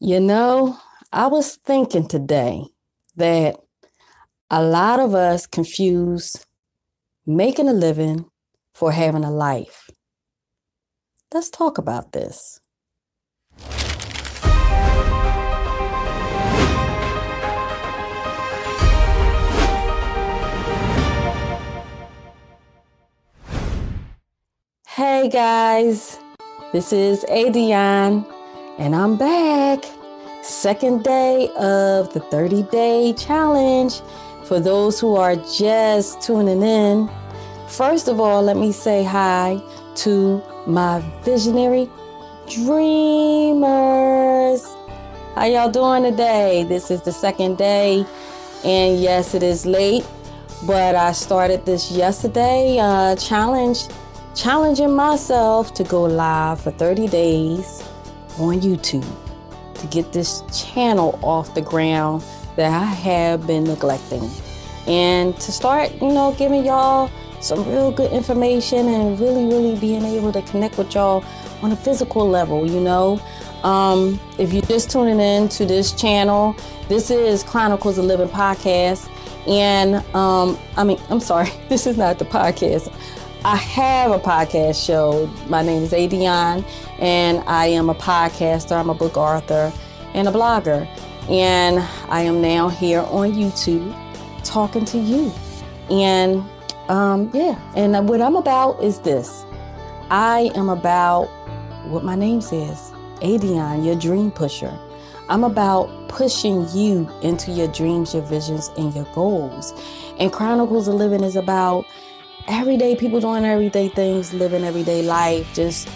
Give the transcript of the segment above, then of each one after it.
You know, I was thinking today that a lot of us confuse making a living for having a life. Let's talk about this. Hey guys, this is Adion, and I'm back. Second day of the 30-day challenge. For those who are just tuning in, first of all, let me say hi to my visionary dreamers. How y'all doing today? This is the second day, and yes, it is late, but I started this yesterday challenging myself to go live for 30 days on YouTube to get this channel off the ground that I have been neglecting, and to start, giving y'all some real good information and really being able to connect with y'all on a physical level. If you're just tuning in to this channel, this is Chronicles+of+livin podcast, and I'm sorry, this is not the podcast. I have a podcast show. My name is Adion, and I am a podcaster. I'm a book author and a blogger. And I am now here on YouTube talking to you. And and what I'm about is this. I am about what my name says, Adion, your dream pusher. I'm about pushing you into your dreams, your visions, and your goals. And Chronicles+of+livin is about everyday people doing everyday things, living everyday life, just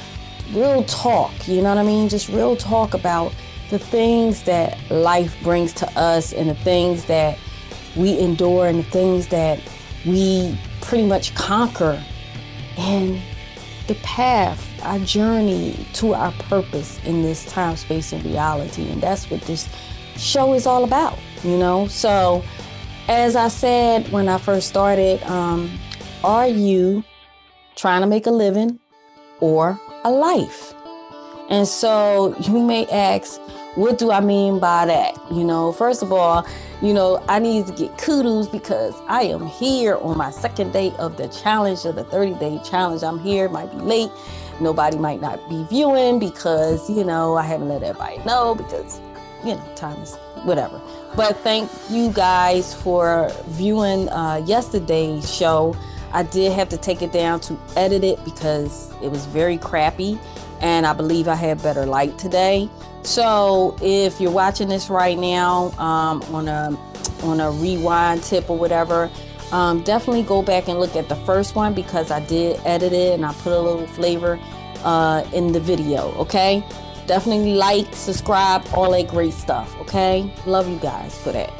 real talk, you know what I mean? Just real talk about the things that life brings to us and the things that we endure and the things that we pretty much conquer, and the path, our journey to our purpose in this time, space, and reality. And that's what this show is all about, So as I said when I first started, are you trying to make a living or a life? And so you may ask, what do I mean by that? First of all, I need to get kudos because I am here on my second day of the challenge, of the 30-day challenge. I'm here, might be late. Nobody might not be viewing because, I haven't let everybody know because, time is whatever. But thank you guys for viewing yesterday's show. I did have to take it down to edit it because it was very crappy, and I believe I had better light today. So if you're watching this right now on a rewind tip or whatever, definitely go back and look at the first one because I did edit it and I put a little flavor in the video, okay? Definitely like, subscribe, all that great stuff, okay? Love you guys for that.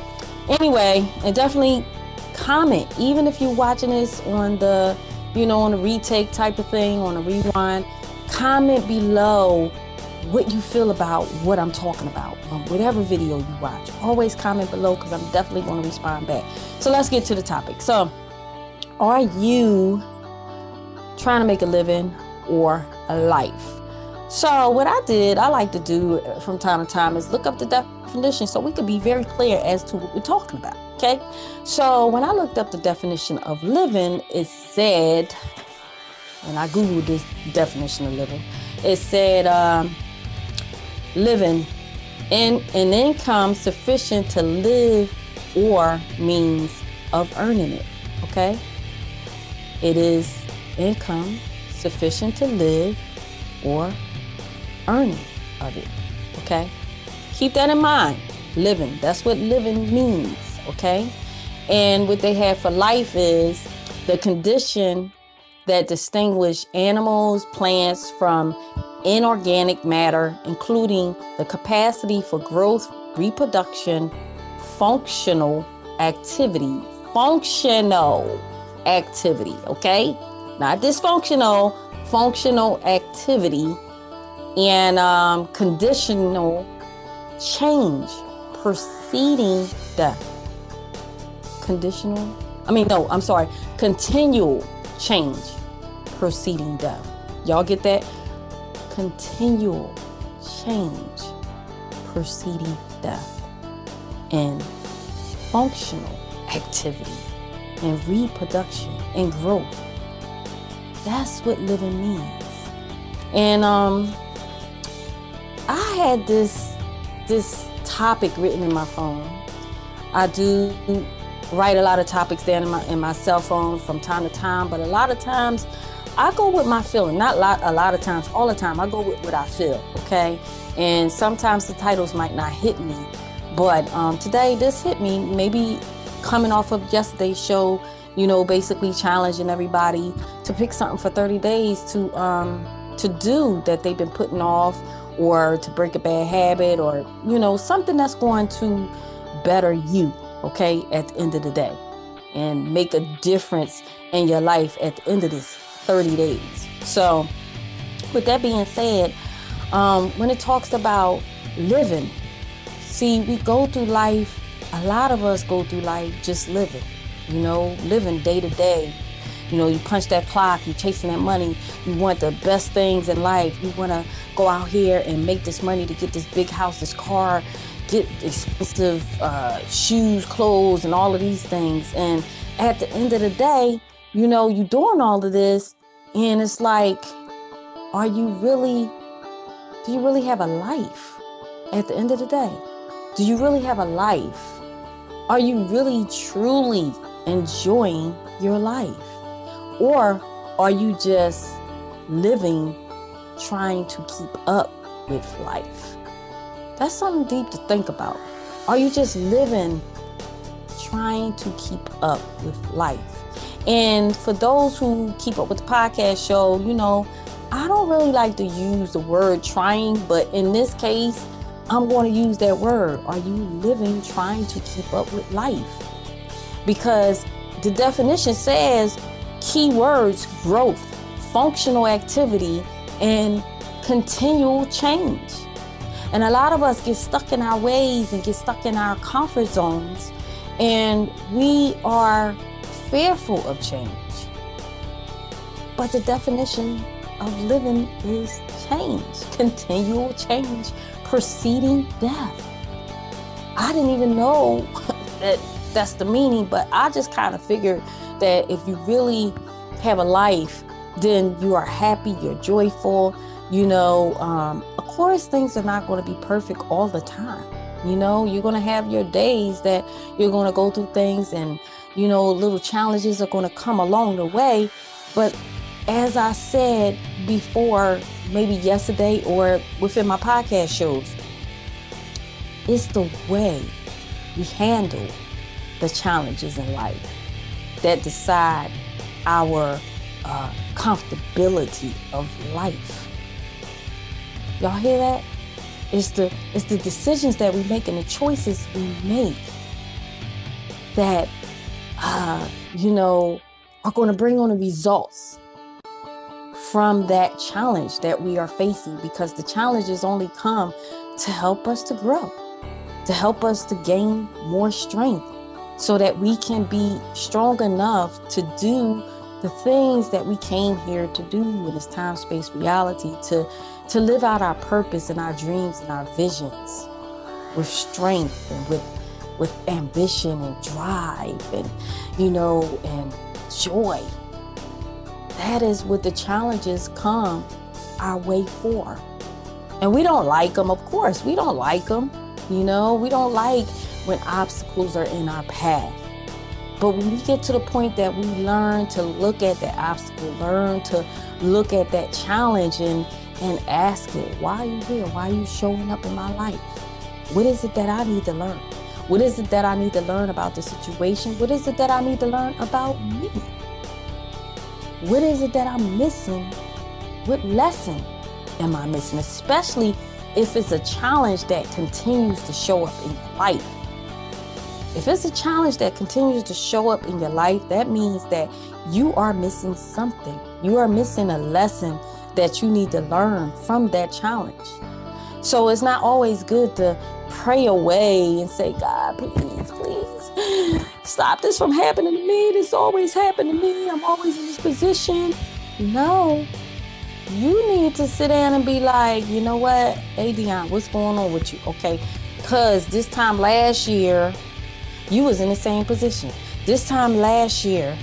Anyway, and definitely comment, even if you're watching this on the, on a retake type of thing, on a rewind. Comment below what you feel about what I'm talking about on whatever video you watch. Always comment below because I'm definitely going to respond back. So let's get to the topic. So, are you trying to make a living or a life? So what I like to do from time to time is look up the definition so we could be very clear as to what we're talking about. Okay, so when I looked up the definition of living, it said, and I Googled this definition of living, it said living in an income sufficient to live or means of earning it. Okay, it is income sufficient to live or earning of it. Okay, keep that in mind. Living, that's what living means. Okay, and what they have for life is the condition that distinguish animals, plants from inorganic matter, including the capacity for growth, reproduction, functional activity, okay? Not dysfunctional, functional activity, and conditional change preceding death. Continual change preceding death. Y'all get that? Continual change preceding death, and functional activity, and reproduction, and growth. That's what living means. And I had this topic written in my phone. I do write a lot of topics down in my cell phone from time to time, but a lot of times I go with my feeling. Not a lot of times, all the time. I go with what I feel, okay? And sometimes the titles might not hit me, but today this hit me, maybe coming off of yesterday's show, you know, basically challenging everybody to pick something for 30 days to do that they've been putting off, or to break a bad habit, or, you know, something that's going to better you, okay, at the end of the day, and make a difference in your life at the end of this 30 days. So with that being said, when it talks about living, see, we go through life, a lot of us go through life just living, you know, living day to day. You know, you punch that clock, you're chasing that money, you want the best things in life, you want to go out here and make this money to get this big house, this car, get expensive shoes, clothes, and all of these things. And at the end of the day, you know, you're doing all of this, and it's like, do you really have a life at the end of the day? Do you really have a life? Are you really, truly enjoying your life? Or are you just living, trying to keep up with life? That's something deep to think about. Are you just living, trying to keep up with life? And for those who keep up with the podcast show, you know, I don't really like to use the word trying, but in this case, I'm going to use that word. Are you living, trying to keep up with life? Because the definition says keywords: growth, functional activity, and continual change. And a lot of us get stuck in our ways and get stuck in our comfort zones, and we are fearful of change. But the definition of living is change, continual change, preceding death. I didn't even know that that's the meaning, but I just kind of figured that if you really have a life, then you are happy, you're joyful. You know, of course, things are not going to be perfect all the time. You know, you're going to have your days that you're going to go through things, and, you know, little challenges are going to come along the way. But as I said before, maybe yesterday or within my podcast shows, it's the way we handle the challenges in life that decide our comfortability of life. Y'all hear that? It's the decisions that we make and the choices we make that, you know, are going to bring on the results from that challenge that we are facing, because the challenges only come to help us to grow, to help us to gain more strength, so that we can be strong enough to do the things that we came here to do in this time, space, reality, to live out our purpose and our dreams and our visions with strength and with ambition and drive and, you know, and joy. That is what the challenges come our way for. And we don't like them, of course. We don't like them. You know, we don't like when obstacles are in our path. But when we get to the point that we learn to look at that obstacle, learn to look at that challenge and ask it, why are you here? Why are you showing up in my life? What is it that I need to learn? What is it that I need to learn about the situation? What is it that I need to learn about me? What is it that I'm missing? What lesson am I missing? Especially if it's a challenge that continues to show up in your life. If it's a challenge that continues to show up in your life, that means that you are missing something. You are missing a lesson that you need to learn from that challenge. So it's not always good to pray away and say, God, please, please, stop this from happening to me. This always happened to me. I'm always in this position. No, you need to sit down and be like, you know what? Hey, Dion, what's going on with you? Okay. Because this time last year, you was in the same position. This time last year,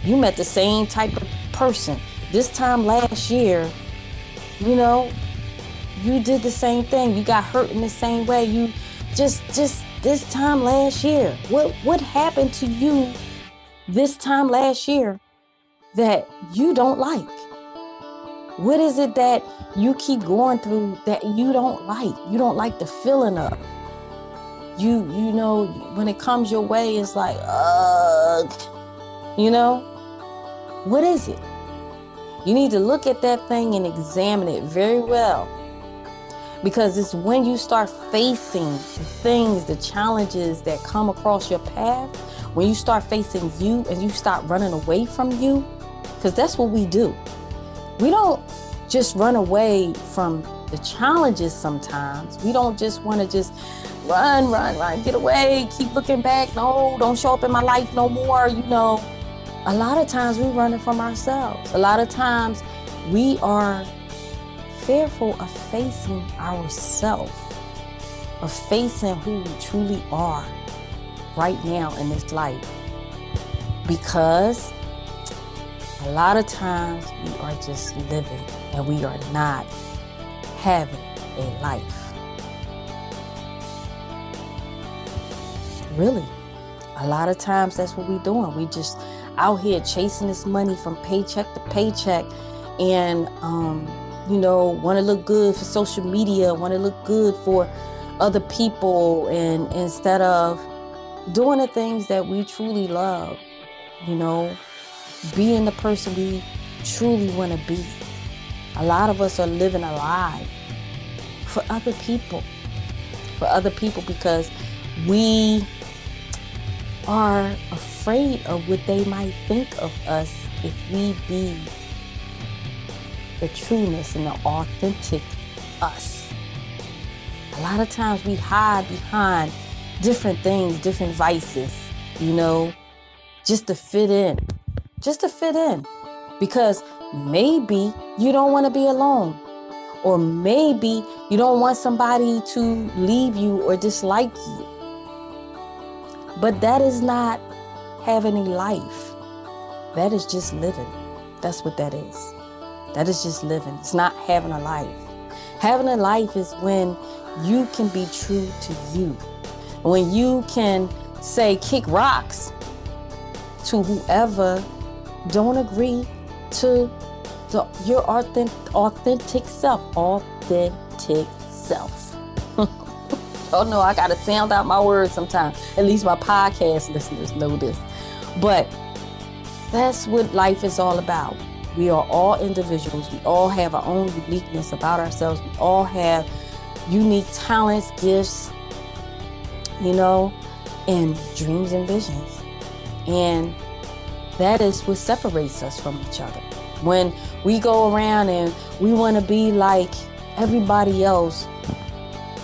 you met the same type of person. This time last year, you know, you did the same thing. You got hurt in the same way. You just this time last year. What happened to you this time last year that you don't like? What is it that you keep going through that you don't like? You don't like the feeling of. You know, when it comes your way, it's like, you know, what is it? You need to look at that thing and examine it very well. Because it's when you start facing the things, the challenges that come across your path, when you start facing you and you start running away from you, because that's what we do. We don't just run away from the challenges sometimes. We don't just want to just run, get away, keep looking back. No, don't show up in my life no more. You know, a lot of times we're running from ourselves. A lot of times we are fearful of facing ourselves, of facing who we truly are right now in this life. Because a lot of times we are just living and we are not having a life. Really, a lot of times that's what we're doing. We just out here chasing this money from paycheck to paycheck and, you know, want to look good for social media, want to look good for other people, and instead of doing the things that we truly love, you know, being the person we truly want to be. A lot of us are living a lie for other people because we are afraid of what they might think of us if we be the trueness and the authentic us. A lot of times we hide behind different things, different vices, you know, just to fit in. Because maybe you don't want to be alone, or maybe you don't want somebody to leave you or dislike you. But that is not having a life. That is just living. That's what that is. That is just living. It's not having a life. Having a life is when you can be true to you. When you can say, kick rocks to whoever don't agree to your authentic self. Authentic self. Oh no, I gotta sound out my words sometimes. At least my podcast listeners know this. But that's what life is all about. We are all individuals. We all have our own uniqueness about ourselves. We all have unique talents, gifts, you know, and dreams and visions. And that is what separates us from each other. When we go around and we want to be like everybody else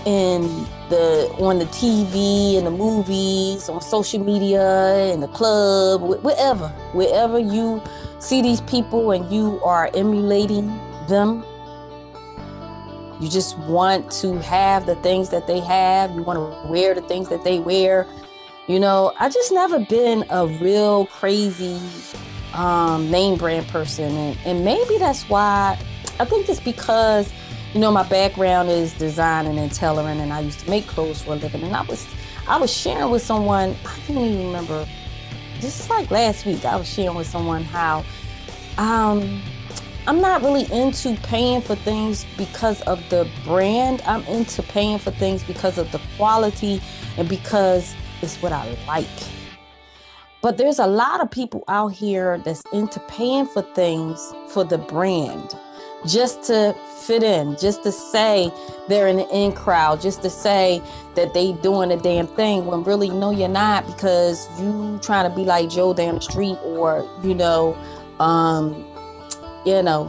on the TV, in the movies, on social media, in the club, wherever you see these people and you are emulating them, you just want to have the things that they have. You want to wear the things that they wear. You know, I just never been a real crazy name brand person. And maybe that's why. I think it's because, you know, my background is designing and tailoring, and I used to make clothes for a living. And I was sharing with someone, I can't even remember, this is like last week, I was sharing with someone how I'm not really into paying for things because of the brand. I'm into paying for things because of the quality and because it's what I like. But there's a lot of people out here that's into paying for things for the brand, just to fit in, just to say they're in the in crowd, just to say that they doing a damn thing, when really, no, you're not, because you trying to be like Joe down the street, or,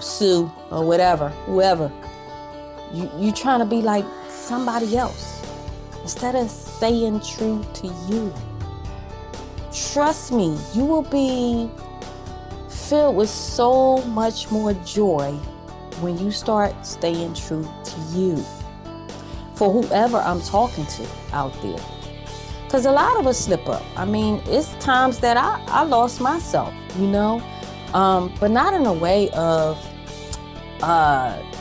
Sue or whatever, whoever. You trying to be like somebody else instead of staying true to you. Trust me, you will be filled with so much more joy when you start staying true to you, for whoever I'm talking to out there. Because a lot of us slip up. I mean, it's times that I lost myself, you know, but not in a way of,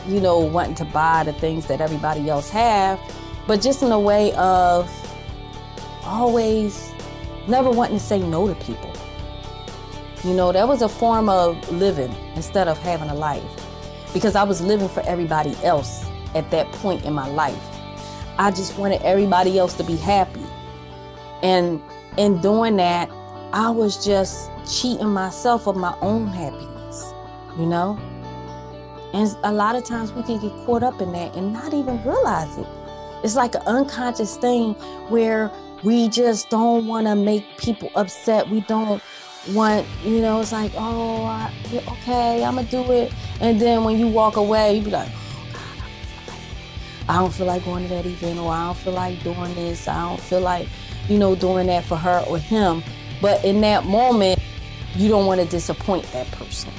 you know, wanting to buy the things that everybody else have, but just in a way of always never wanting to say no to people. You know, that was a form of living instead of having a life, because I was living for everybody else at that point in my life. I just wanted everybody else to be happy. And in doing that, I was just cheating myself of my own happiness, you know? And a lot of times we can get caught up in that and not even realize it. It's like an unconscious thing where we just don't want to make people upset. We don't want, you know, it's like, oh, okay, I'm going to do it. And then when you walk away, you be like, oh, God, I don't feel like going to that event, or I don't feel like doing this. I don't feel like, you know, doing that for her or him. But in that moment, you don't want to disappoint that person.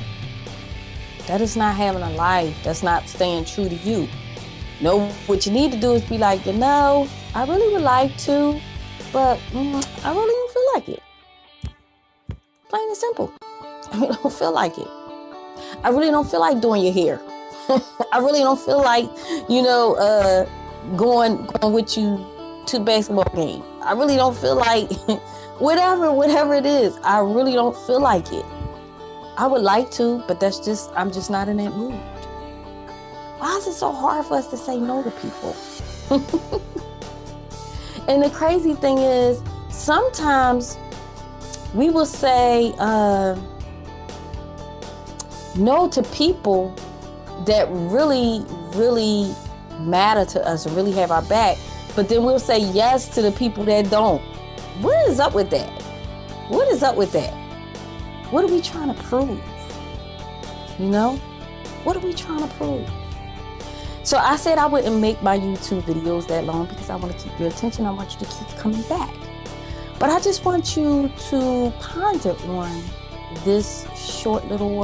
That is not having a life. That's not staying true to you. No, what you need to do is be like, you know, I really would like to, but I really don't feel like it. Plain and simple. I really don't feel like it. I really don't feel like doing your hair. I really don't feel like, you know, going with you to the basketball game. I really don't feel like whatever it is. I really don't feel like it. I would like to, but I'm just not in that mood. Why is it so hard for us to say no to people? And the crazy thing is, sometimes we will say no to people that really, really matter to us and really have our back, but then we'll say yes to the people that don't. What is up with that? What is up with that? What are we trying to prove? You know? What are we trying to prove? So I said I wouldn't make my YouTube videos that long because I want to keep your attention. I want you to keep coming back. But I just want you to ponder on this short little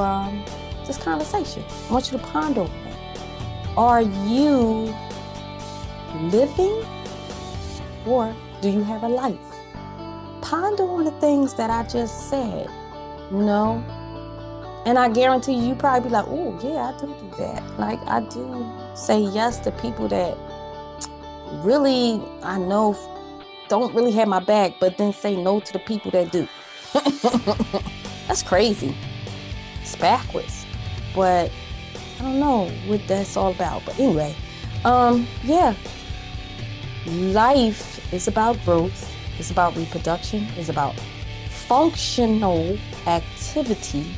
this conversation. I want you to ponder on it. Are you living, or do you have a life? Ponder on the things that I just said, you know? And I guarantee you probably be like, oh, yeah, I do that. Like, I do say yes to people that really, I know, don't really have my back, but then say no to the people that do. That's crazy. It's backwards. But I don't know what that's all about. But anyway, yeah. Life is about growth. It's about reproduction. It's about functional activity.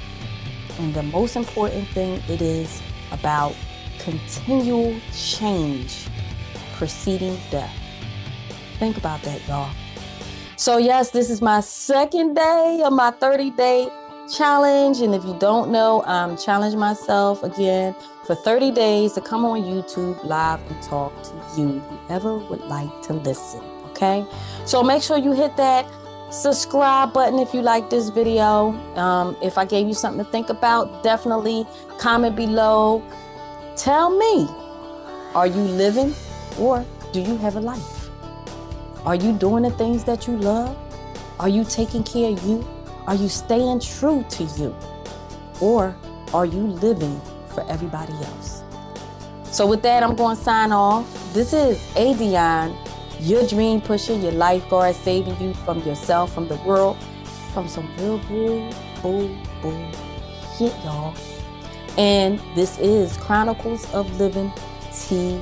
And the most important thing, it is about continual change preceding death. Think about that, y'all. So yes, this is my second day of my 30-day challenge. And if you don't know, I'm challenging myself again for 30 days to come on YouTube live and talk to you, whoever would like to listen, okay? So make sure you hit that subscribe button if you like this video. If I gave you something to think about, definitely comment below. Tell me, are you living, or do you have a life? Are you doing the things that you love? Are you taking care of you? Are you staying true to you? Or are you living for everybody else? So with that, I'm going to sign off. This is Adion, your dream pusher, your lifeguard, saving you from yourself, from the world, from some real bull shit, y'all. And this is Chronicles of Living TV.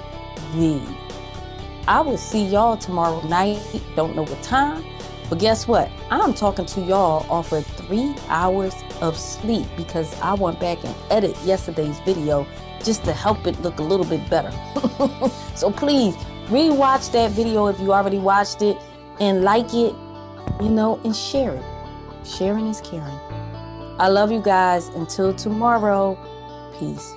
I will see y'all tomorrow night. Don't know what time, but guess what? I'm talking to y'all off of 3 hours of sleep because I went back and edited yesterday's video just to help it look a little bit better. So please rewatch that video if you already watched it, and like it, you know, and share it. Sharing is caring. I love you guys. Until tomorrow, peace.